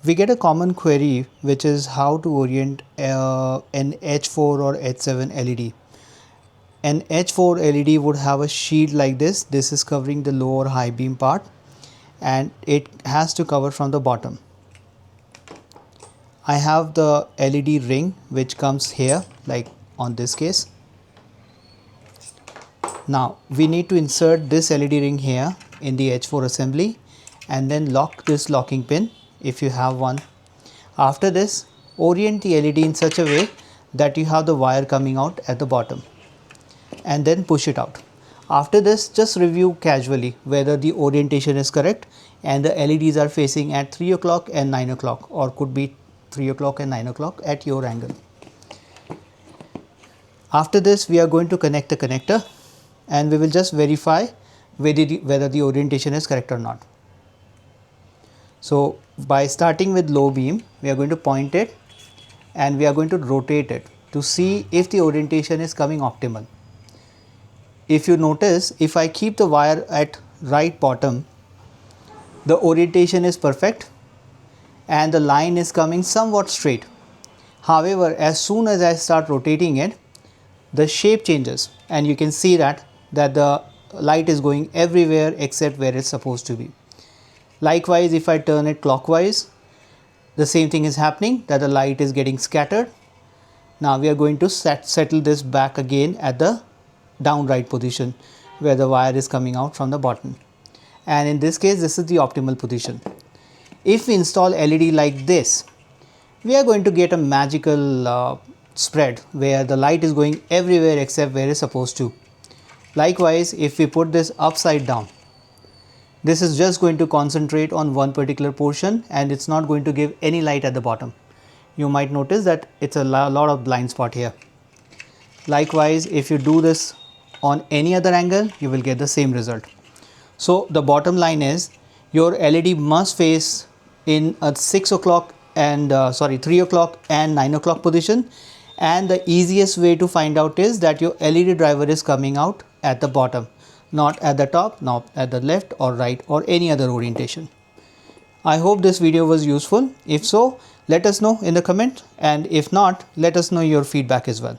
We get a common query which is how to orient an H4 or H7 LED. An H4 LED would have a sheet like this. This is covering the low or high beam part, and it has to cover from the bottom. I have the LED ring which comes here, like on this case. Now we need to insert this LED ring here in the H4 assembly and then lock this locking pin if you have one. After this, orient the LED in such a way that you have the wire coming out at the bottom and then push it out. After this, just review casually whether the orientation is correct and the LEDs are facing at 3 o'clock and 9 o'clock, or could be 3 o'clock and 9 o'clock at your angle. After this, we are going to connect the connector and we will just verify whether the orientation is correct or not. So by starting with low beam, we are going to point it and we are going to rotate it to see if the orientation is coming optimal. If you notice, if I keep the wire at right bottom, the orientation is perfect and the line is coming somewhat straight. However, as soon as I start rotating it, the shape changes and you can see that the light is going everywhere except where it's supposed to be. Likewise, if I turn it clockwise, the same thing is happening, that the light is getting scattered. Now we are going to settle this back again at the down right position where the wire is coming out from the bottom, and in this case this is the optimal position. If we install LED like this, we are going to get a magical spread where the light is going everywhere except where it's supposed to. Likewise, if we put this upside down, this is just going to concentrate on one particular portion and it's not going to give any light at the bottom. You might notice that it's a lot of blind spot here. Likewise, if you do this on any other angle, you will get the same result. So the bottom line is your LED must face in a 3 o'clock and 9 o'clock position, and the easiest way to find out is that your LED driver is coming out at the bottom, not at the top, not at the left or right or any other orientation. I hope this video was useful. If so, let us know in the comment, and if not, let us know your feedback as well.